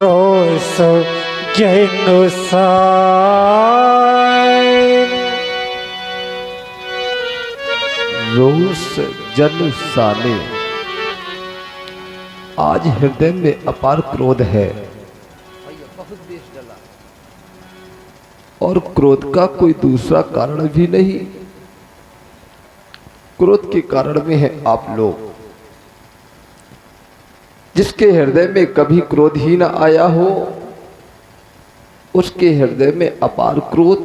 रोष जन साने। आज हृदय में अपार क्रोध है और क्रोध का कोई दूसरा कारण भी नहीं। क्रोध के कारण में है आप लोग। जिसके हृदय में कभी क्रोध ही ना आया हो उसके हृदय में अपार क्रोध,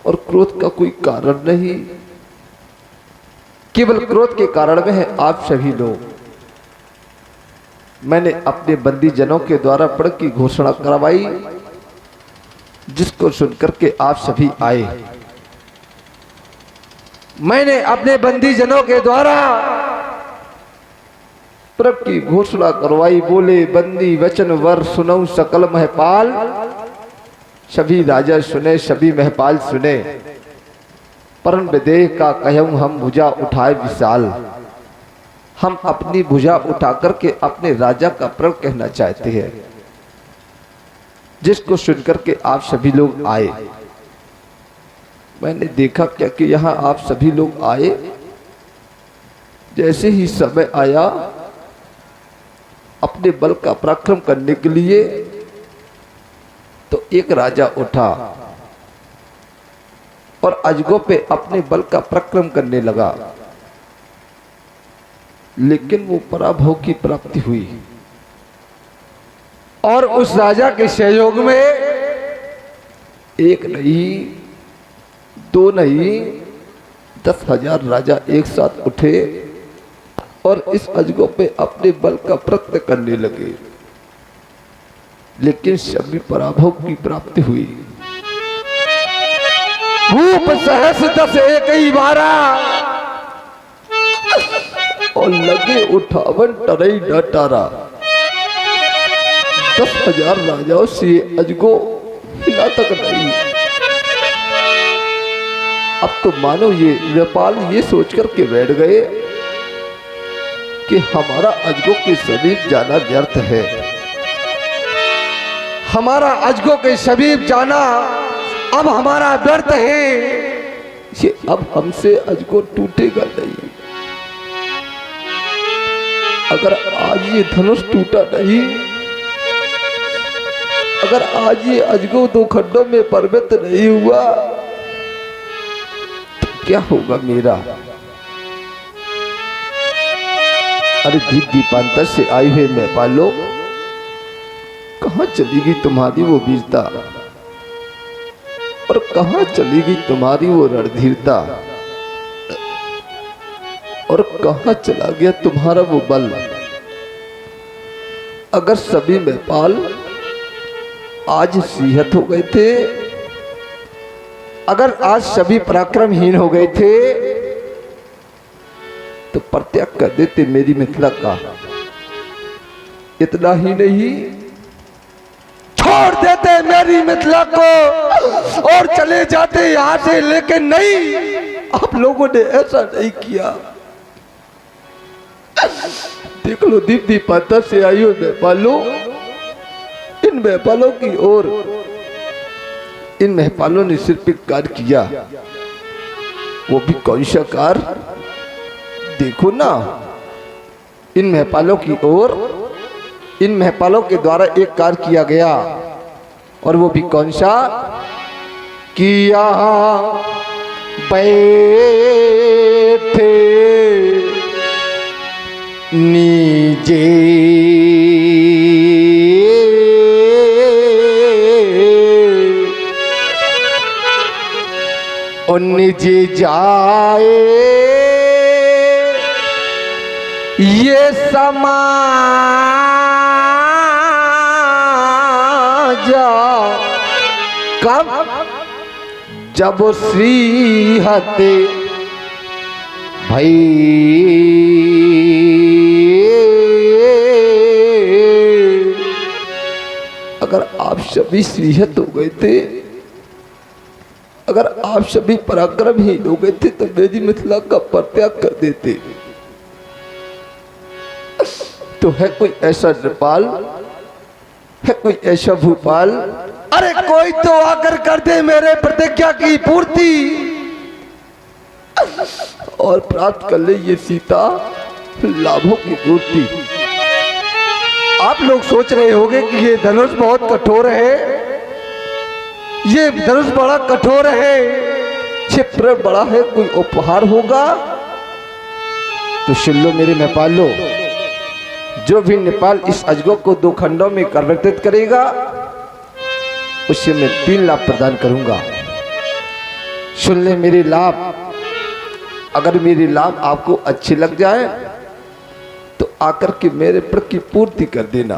और क्रोध का कोई कारण नहीं, केवल क्रोध के कारण में है आप सभी लोग। मैंने अपने बंदी जनों के द्वारा पढ़ की घोषणा करवाई, जिसको सुनकर के आप सभी आए। मैंने अपने बंदी जनों के द्वारा प्रभ की घोषणा करवाई। बोले बंदी वचन वर सुनऊ सकल महपाल। सभी राजा सुने, सभी महपाल सुने। परम विदेह का कहूं हम भुजा उठाए विशाल। हम अपनी भुजा उठा करके अपने राजा का प्रण कहना चाहते हैं, जिसको सुनकर के आप सभी लोग आए। मैंने देखा क्या कि यहाँ आप सभी लोग आए। जैसे ही समय आया अपने बल का पराक्रम करने के लिए, तो एक राजा उठा और अजगों पे अपने बल का पराक्रम करने लगा, लेकिन वो पराभव की प्राप्ति हुई। और उस राजा के सहयोग में एक नहीं, दो नहीं, 10,000 राजा एक साथ उठे और इस अजगों पे अपने बल का प्रयत्न करने लगे, लेकिन सभी पराभव की प्राप्ति हुई। भूप सहस 10 एक ही बारा और लगे उठावन टरई डटारा। 10,000 राजाओं से अजगो हिला तक नहीं। अब तो मानो ये नेपाल ये सोच करके बैठ गए कि हमारा अजगो के समीप जाना व्यर्थ है। हमारा अजगो के समीप जाना अब हमारा व्यर्थ है। ये अब हमसे अजगो टूटेगा नहीं। अगर आज ये धनुष टूटा नहीं, अगर आज ये अजगो 2 खंडों में परिवर्त नहीं हुआ, तो क्या होगा मेरा। अरे दीप दीपांतर से आई हुए महपालो, कहां चलेगी तुम्हारी वो वीरता, और कहां चलेगी तुम्हारी वो रणधीरता, और कहां चला गया तुम्हारा वो बल। अगर सभी महपाल आज सिहत हो गए थे, अगर आज सभी पराक्रमहीन हो गए थे, तो परित्याग कर देते मेरी मिथिला का। इतना ही नहीं, छोड़ देते मेरी मिथिला को और चले जाते यहां से। लेकिन नहीं, आप लोगों ने ऐसा नहीं किया। देख लो दीप दीपांतर से आई हो महपालों, इन महपालों की ओर इन महपालों ने सिर्फ एक कार्य किया। वो भी कौन सा कार्य, देखो ना। इन महपालों की ओर इन महपालों के द्वारा एक कार्य किया गया, और वो भी कौन सा किया। बैठे नीचे और नीचे जाए ये समाजा। कब, जब श्रीहते भाई अगर आप सभी श्रीहत हो गए थे, अगर आप सभी पराक्रमहीन हो गए थे, तो मेरी मिथिला का परित्याग कर देते। तो है कोई ऐसा नेपाल, है कोई ऐसा भूपाल, अरे कोई तो आकर कर दे मेरे प्रतिज्ञा की पूर्ति और प्राप्त कर ले ये सीता लाभों की पूर्ति। आप लोग सोच रहे होंगे कि ये धनुष बहुत कठोर है, ये धनुष बड़ा कठोर है, क्षिप्र बड़ा है, कोई उपहार होगा। तो सुन लो मेरे नेपालो, जो भी नेपाल इस अजगर को 2 खंडों में परिवर्तित करेगा उसे मैं 3 लाभ प्रदान करूंगा। सुन ले मेरे लाभ, अगर मेरे लाभ आपको अच्छे लग जाए तो आकर के मेरे प्र की पूर्ति कर देना।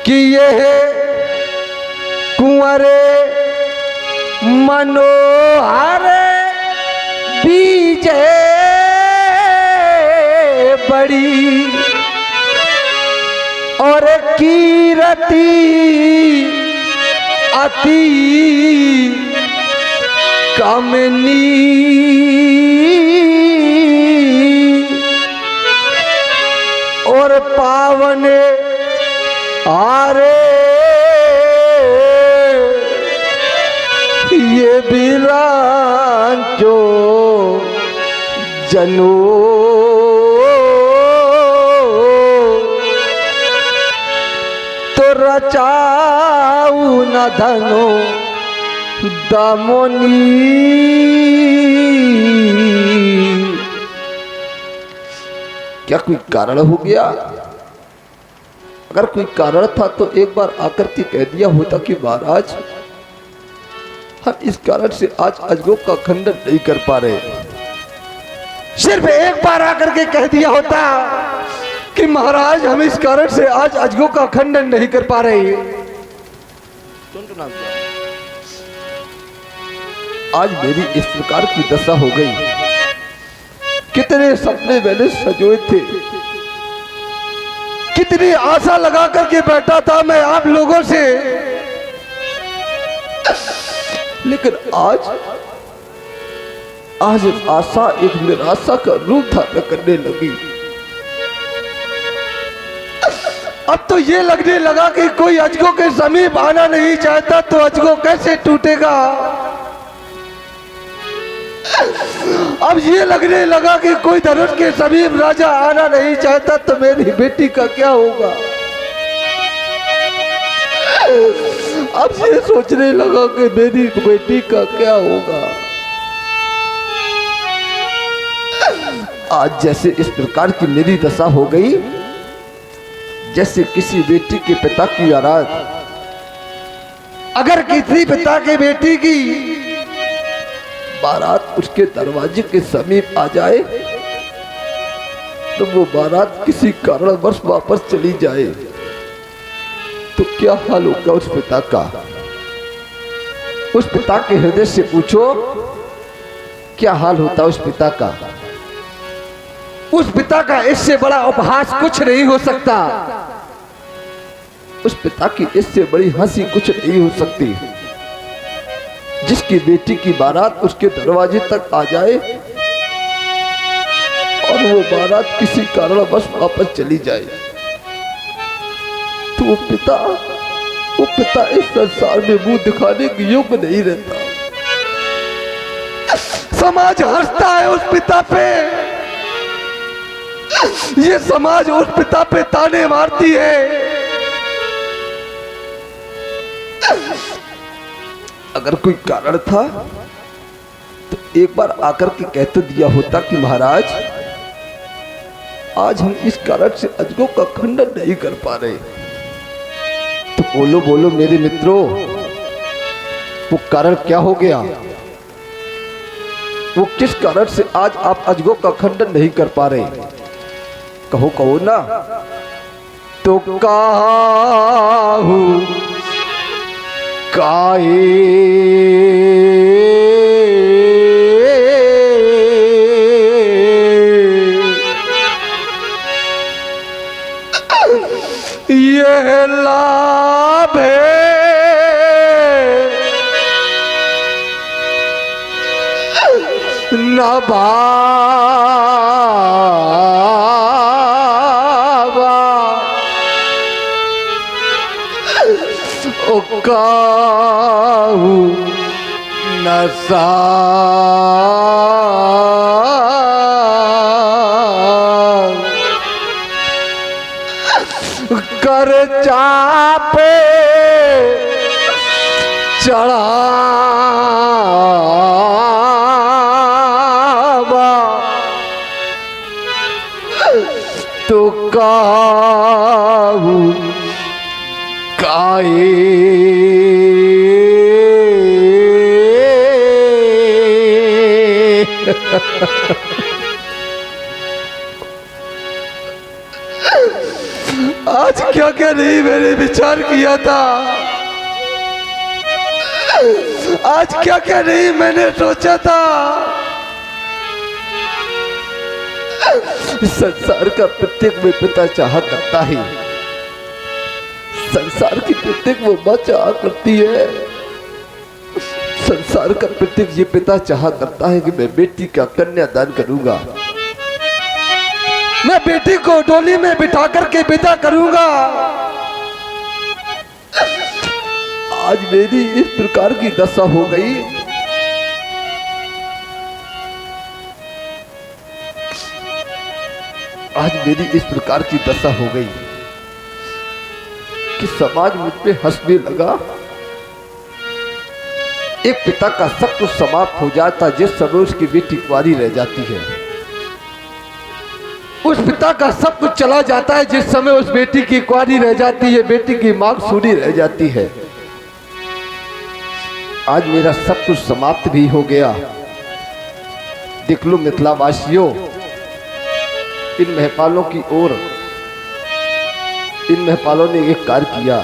कि ये है कुंवरे मनोहर बीजे बड़ी और कीरति अति कामनी और पावन आरे ये बिलांचो जनो तो रचाऊ न धनो दमोनी। क्या कोई कारण हो गया? अगर कोई कारण था तो एक बार आकर के कह दिया होता कि महाराज हम इस कारण से आज अजगरों का खंडन नहीं कर पा रहे। सिर्फ एक बार आकर के कह दिया होता कि महाराज हम इस कारण से आज अजगरों का खंडन नहीं कर पा रहे। आज मेरी इस प्रकार की दशा हो गई। कितने सपने मैंने सजोए थे, कितनी आशा लगा करके बैठा था मैं आप लोगों से, लेकिन आज आशा एक निराशा का रूप धारण करने लगी। अब तो ये लगने लगा कि कोई अजगरों के समीप आना नहीं चाहता तो अजगर कैसे टूटेगा। अब ये लगने लगा कि कोई धनुष के समीप राजा आना नहीं चाहता तो मेरी बेटी का क्या होगा। अब ये सोचने लगा कि मेरी बेटी का क्या होगा। आज जैसे इस प्रकार की मेरी दशा हो गई, जैसे किसी बेटी के पिता की बारात, अगर किसी पिता के बेटी की बारात उसके दरवाजे के समीप आ जाए तो वो बारात किसी कारणवश वापस चली जाए तो क्या हाल होगा उस पिता का। उस पिता के हृदय से पूछो क्या हाल होता उस पिता का। उस पिता का इससे बड़ा उपहास कुछ नहीं हो सकता। उस पिता की इससे बड़ी हंसी कुछ नहीं हो सकती, जिसकी बेटी की बारात उसके दरवाजे तक आ जाए और वो बारात किसी कारणवश वापस चली जाए तो वो पिता इस संसार में मुंह दिखाने के योग्य नहीं रहता। समाज हंसता है उस पिता पे, ये समाज उस पिता पे ताने मारती है। अगर कोई कारण था तो एक बार आकर के कह तो दिया होता कि महाराज आज हम इस कारण से अजगरों का खंडन नहीं कर पा रहे। तो बोलो बोलो मेरे मित्रों, वो कारण क्या हो गया? वो किस कारण से आज आप अजगरों का खंडन नहीं कर पा रहे? कहो कहो ना। तो काहू काहे यह लाभ है न ओ काहू नशा कर चापे चढ़ावा तो काहू काए आज क्या क्या नहीं मैंने विचार किया था, आज क्या क्या नहीं मैंने सोचा था। संसार का प्रत्येक में पिता चाह करता है, संसार की प्रत्येक वो माँ चाह करती है, संसार का प्रत्येक ये पिता चाह करता है कि मैं बेटी का कन्यादान करूंगा, मैं बेटी को डोली में बिठा करके विदा करूंगा। आज मेरी इस प्रकार की दशा हो गई, आज मेरी इस प्रकार की दशा हो गई कि समाज मुझ पे हंसने लगा। एक पिता का सब कुछ समाप्त हो जाता जिस समय उसकी बेटी कुंवारी रह जाती है, उस पिता का सब कुछ चला जाता है जिस समय उस बेटी की कुंवारी रह जाती है, बेटी की मांग सूनी रह जाती है। आज मेरा सब कुछ समाप्त भी हो गया। देख लो मिथिलावासियों, इन महपालों की ओर इन महपालों ने एक कार्य किया,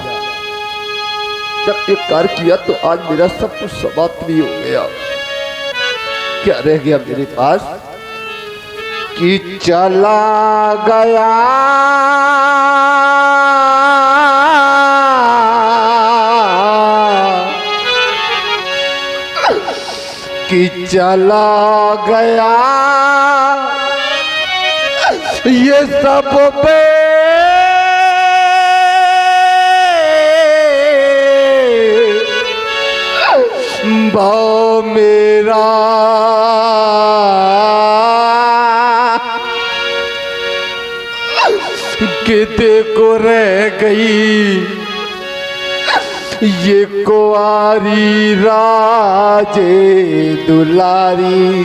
जब एक कार्य किया तो आज मेरा सब कुछ समाप्त भी हो गया। क्या रह गया मेरे पास कि चला गया कि चला गया ये सब पे भाव मेरा किते को रह गई ये कुंवारी राजे दुलारी।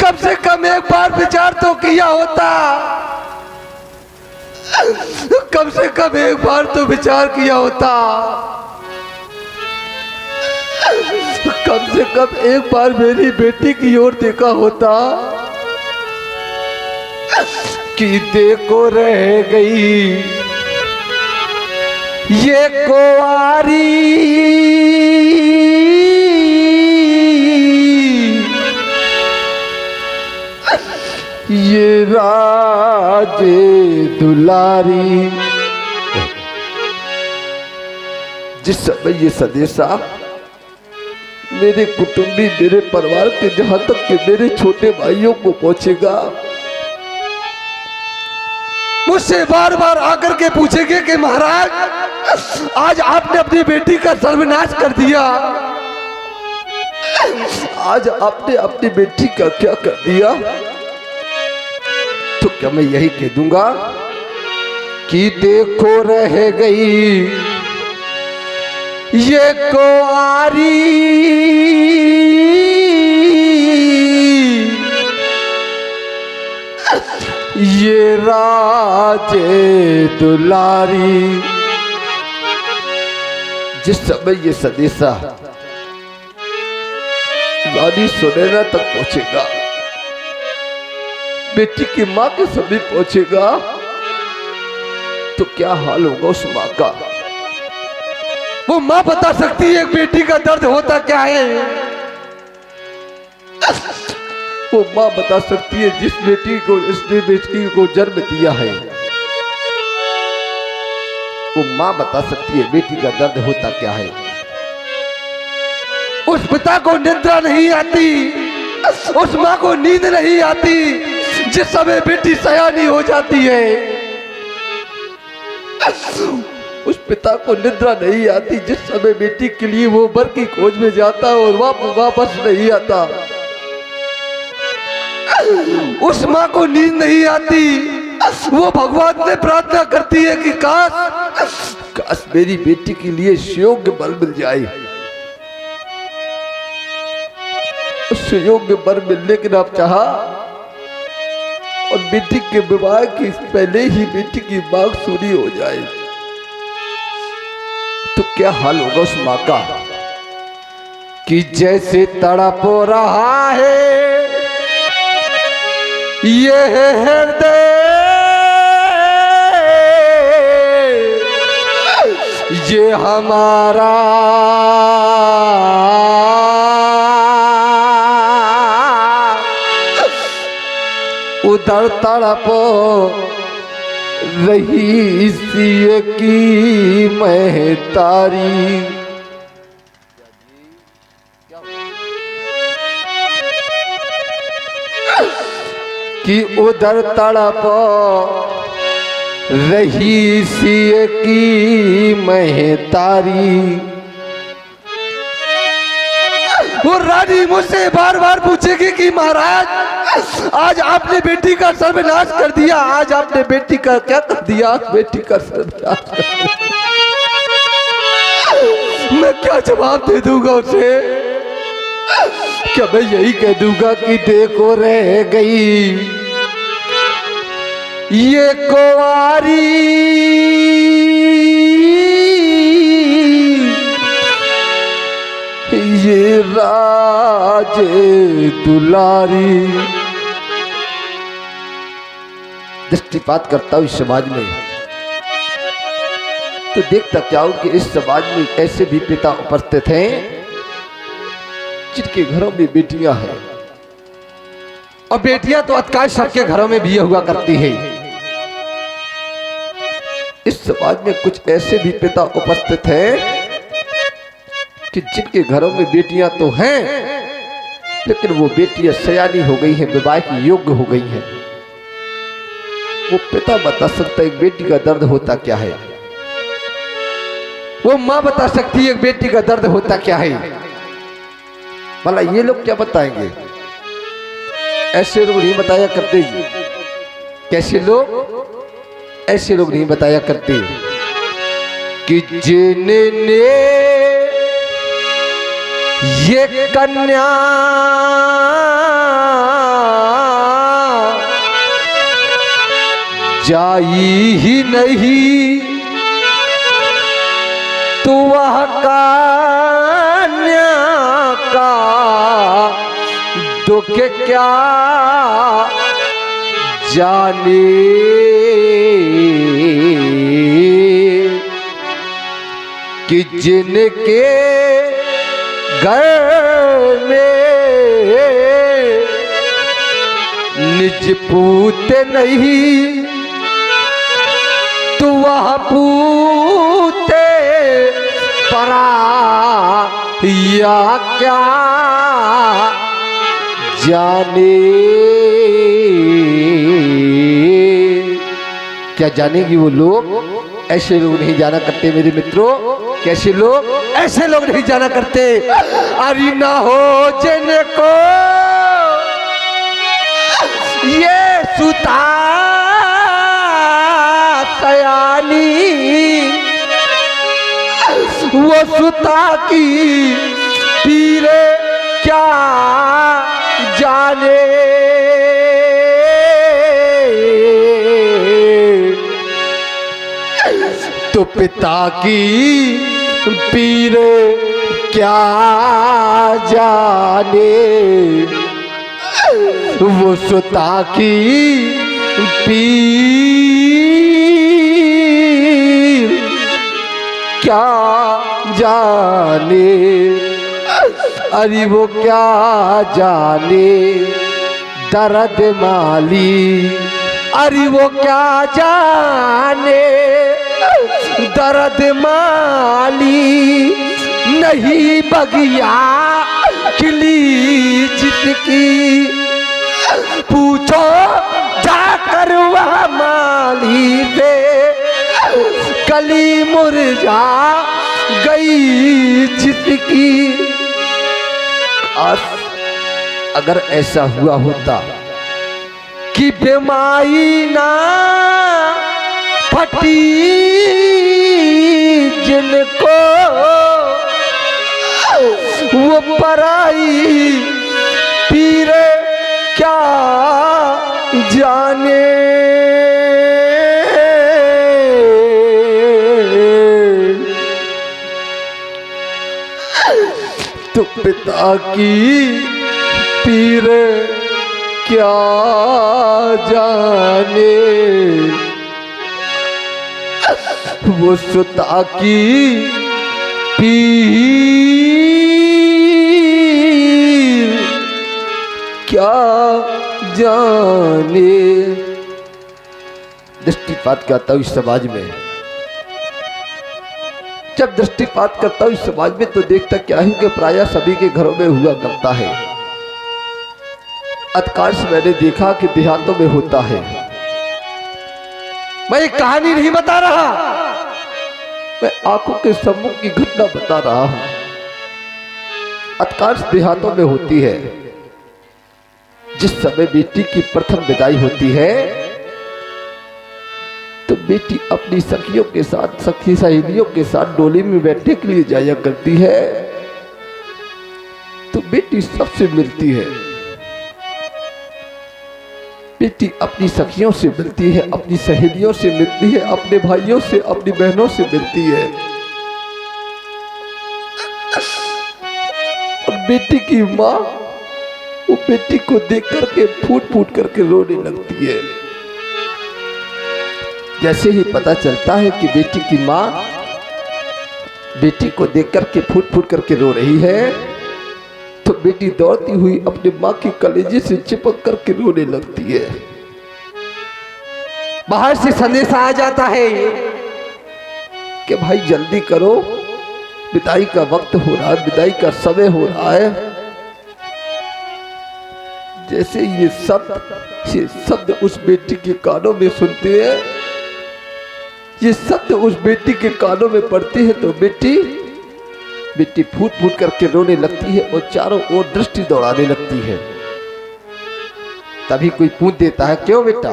कम से कम एक बार विचार तो किया होता, कम से कम एक बार तो विचार किया होता, कम से कम एक बार मेरी बेटी की ओर देखा होता कि देखो रह गई ये कुंवारी ये राजे दुलारी। जिस समय ये संदेशा मेरे कुटुंबी मेरे परिवार के जहां तक के मेरे छोटे भाइयों को पहुंचेगा, मुझसे बार बार आकर के पूछेंगे कि महाराज आज आपने अपनी बेटी का सर्वनाश कर दिया, आज आपने अपनी बेटी का क्या कर दिया। तो क्या मैं यही कह दूंगा कि देखो रह गई ये कुंवारी ये राजे दुलारी। जिस समय ये संदेशा रानी सुनैना तक पहुंचेगा, बेटी की मां के समीप पहुंचेगा, तो क्या हाल होगा उस मां का। वो मां बता सकती है बेटी का दर्द होता क्या है, वो मां बता सकती है जिस बेटी को इसने बेटी को जन्म दिया है, वो मां बता सकती है बेटी का दर्द होता क्या है। उस पिता को निद्रा नहीं आती, उस मां को नींद नहीं आती जिस समय बेटी सयानी हो जाती है। उस पिता को निद्रा नहीं आती जिस समय बेटी के लिए वो वर की खोज में जाता और वापस नहीं आता। उस माँ को नींद नहीं आती, वो भगवान से प्रार्थना करती है कि काश मेरी बेटी के लिए सुयोग्य वर मिल जाए। सुयोग्य वर मिलने के नाम चाहा और बेटी के विवाह के पहले ही बेटी की मांग पूरी हो जाए तो क्या हाल होगा उस माँ का। कि जैसे तड़प रहा है ये हृदय, ये हमारा उधर तड़प रही सी की महतारी। कि उधर तड़प रही सी की महतारी। वो रानी मुझसे बार बार पूछेगी कि महाराज आज आपने बेटी का सर्वनाश कर दिया, आज आपने बेटी का क्या कर दिया, बेटी का सर्वनाश कर दिया। मैं क्या जवाब दे दूंगा उसे? क्या मैं यही कह दूंगा कि देखो रह गई ये कुंवारी, ये राजे दुलारी। दृष्टिपात करता हूं इस समाज में तो देखता क्या हूं कि इस समाज में ऐसे भी पिता उपस्थित हैं जिनके घरों में बेटियां हैं और बेटियां तो अतकाश सबके घरों में भी हुआ करती है। इस समाज में कुछ ऐसे भी पिता उपस्थित हैं कि जिनके घरों में बेटियां तो हैं लेकिन वो बेटियां सयानी हो गई हैं, विवाह की योग्य हो गई हैं। वो पिता बता सकता है एक बेटी का दर्द होता क्या है, वो माँ बता सकती है एक बेटी का दर्द होता क्या है। भला ये लोग क्या बताएंगे? ऐसे लोग नहीं बताया करते जी। कैसे लोग? ऐसे लोग नहीं बताया करते कि जिन्होंने ये कन्या जाई ही नहीं तो वह कन्या का दुख क्या जाने। कि जिनके घर में निज पूत नहीं तो वह पूते परा या क्या जाने। क्या जानेगी वो लोग? ऐसे लोग नहीं जाना करते मेरे मित्रों। कैसे लोग? ऐसे लोग नहीं जाना करते। अरे ना हो जिनको ये सुता सयानी, वो सुता की पीरे क्या जाने। तो पिता की पीरे क्या जाने, वो सुता की पीर क्या जाने। अरे वो क्या जाने दर्द माली, अरे वो क्या जाने दर्द माली। नहीं बगिया खिली जिसकी पूछो जाकर वह माली से, कल कली मुरझा गई जिसकी। आज अगर ऐसा हुआ होता कि बेमाई ना फटी जिनको वो पराई पीर क्या जाने। तो पिता की पीर क्या जाने, वो सुता की पीर क्या जाने। दृष्टिपात करता हूँ इस समाज में, जब दृष्टिपात करता हूँ इस समाज में तो देखता क्या है कि प्रायः सभी के घरों में हुआ करता है। अधिकांश मैंने देखा कि देहातों में होता है। मैं एक कहानी नहीं बता रहा, मैं आंखों के सम्मुख की घटना बता रहा हूं। अधिकांश देहातों में होती है। जिस समय बेटी की प्रथम विदाई होती है तो बेटी अपनी सखियों के साथ, सखी सहेलियों के साथ डोली में बैठने के लिए जाया करती है। तो बेटी सबसे मिलती है, बेटी अपनी सखियों से मिलती है, अपनी सहेलियों से मिलती है, अपने भाइयों से, अपनी बहनों से मिलती है। और बेटी की माँ वो बेटी को देख करके फूट फूट करके रोने लगती है। जैसे ही पता चलता है कि बेटी की माँ बेटी को देख करके फूट फूट करके रो रही है तो बेटी दौड़ती हुई अपने माँ की कलेजे से चिपक करके रोने लगती है। बाहर से संदेशा आ जाता है कि भाई जल्दी करो, विदाई का वक्त हो रहा है, विदाई का समय हो रहा है। जैसे ये शब्द उस बेटी के कानों में सुनते हैं, ये शब्द उस बेटी के कानों में पड़ते हैं तो बेटी फूट फूट करके रोने लगती है और चारों ओर दृष्टि दौड़ाने लगती है। तभी कोई पूछ देता है, क्यों बेटा,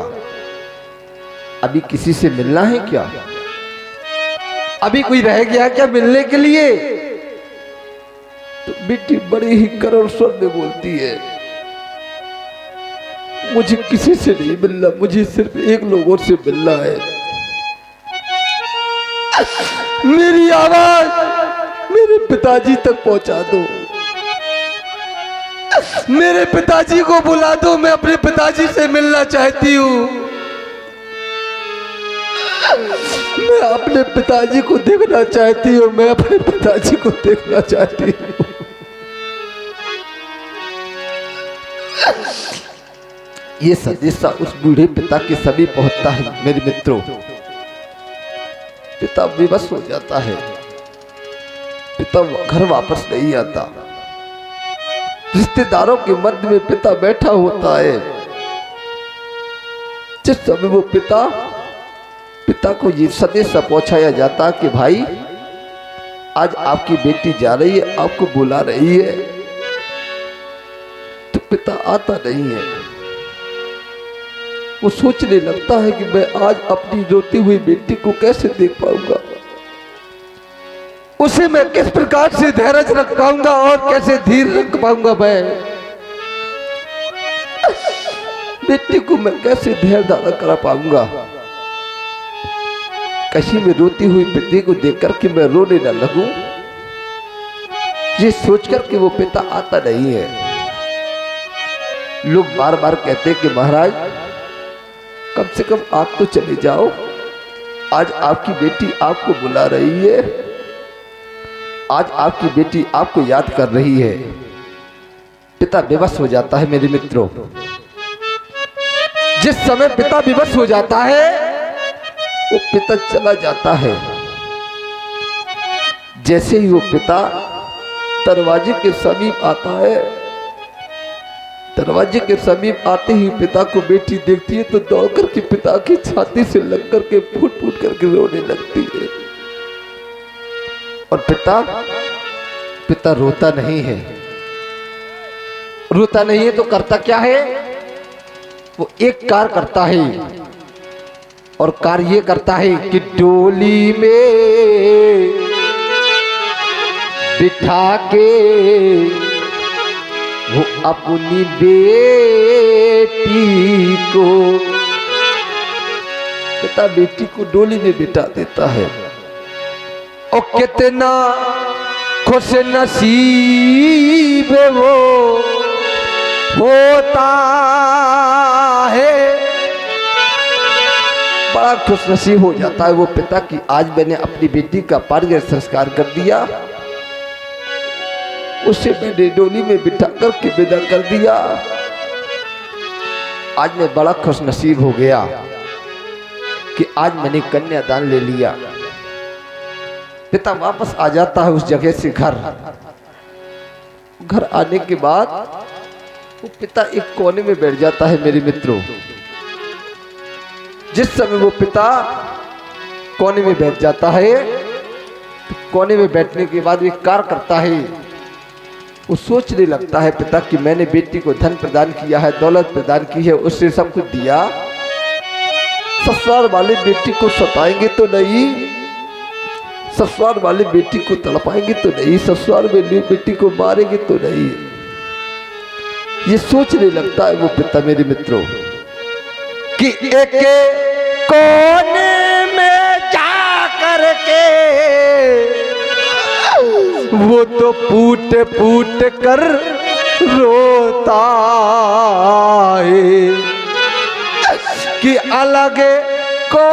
अभी किसी से मिलना है क्या? अभी कोई रह गया क्या मिलने के लिए? तो बेटी बड़े ही करुण स्वर में बोलती है, मुझे किसी से नहीं मिलना, मुझे सिर्फ एक लोगों से मिलना है। मेरी आवाज मेरे पिताजी तक पहुंचा दो, मेरे पिताजी को बुला दो, मैं अपने पिताजी से मिलना चाहती हूँ। मैं अपने पिताजी को देखना चाहती हूँ, मैं अपने पिताजी को देखना चाहती हूँ। ये संदेशा उस बूढ़े पिता के समीप पहुंचता है मेरे मित्रों। पिता विवश हो जाता है, पिता घर वापस नहीं आता। रिश्तेदारों के मध्य में पिता बैठा होता है। जिस समय वो पिता को ये संदेशा पहुंचाया जाता कि भाई आज आपकी बेटी जा रही है, आपको बुला रही है, तो पिता आता नहीं है। वो सोचने लगता है कि मैं आज अपनी रोती हुई बेटी को कैसे देख पाऊंगा, उसे मैं किस प्रकार से धैर्य रख पाऊंगा और कैसे धीर रख पाऊंगा। मैं बेटी को मैं कैसे धैर्य धारण करा पाऊंगा। कहीं में रोती हुई बेटी को देख करके मैं रोने न लगूं, ये सोचकर कि वो पिता आता नहीं है। लोग बार बार कहते हैं कि महाराज कम से कम आप तो चले जाओ, आज आपकी बेटी आपको बुला रही है, आज आपकी बेटी आपको याद कर रही है। पिता विवश हो जाता है मेरे मित्रों। जिस समय पिता विवश हो जाता है वो पिता चला जाता है। जैसे ही वो पिता दरवाजे के समीप आता है, दरवाजे के समीप आते ही पिता को बेटी देखती है तो दौड़ करके पिता की छाती से लग करके फूट फूट करके रोने लगती है। और पिता रोता नहीं है। रोता नहीं है तो करता क्या है? वो एक कार्य करता है, और कार्य ये करता है कि डोली में बिठा के वो अपनी बेटी को, पिता बेटी को डोली में बिठा देता है। और कितना खुश नसीब वो होता है। बड़ा खुश नसीब हो जाता है वो पिता कि आज मैंने अपनी बेटी का पार्थिव संस्कार कर दिया, उसे मैंने डोली में बिठा करके विदा कर दिया। आज मैं बड़ा खुश नसीब हो गया कि आज मैंने कन्यादान ले लिया। पिता वापस आ जाता है उस जगह से घर आने के बाद वो पिता एक कोने में बैठ जाता है। मेरे मित्रों, जिस समय वो पिता कोने में बैठ जाता है, कोने में बैठने के बाद वो एक कार्य करता है। वो सोचने लगता है पिता कि मैंने बेटी को धन प्रदान किया है, दौलत प्रदान की है, उससे सब कुछ दिया, ससुराल वाले बेटी को सताएंगे तो नहीं, ससुराल वाले बेटी को तड़पाएंगे तो नहीं, ससुराल वाली बेटी को मारेंगे तो नहीं। ये सोचने लगता है वो पिता मेरे मित्रों कि एक कोने में जा करके वो तो फूट फूट कर रोता है कि अलग को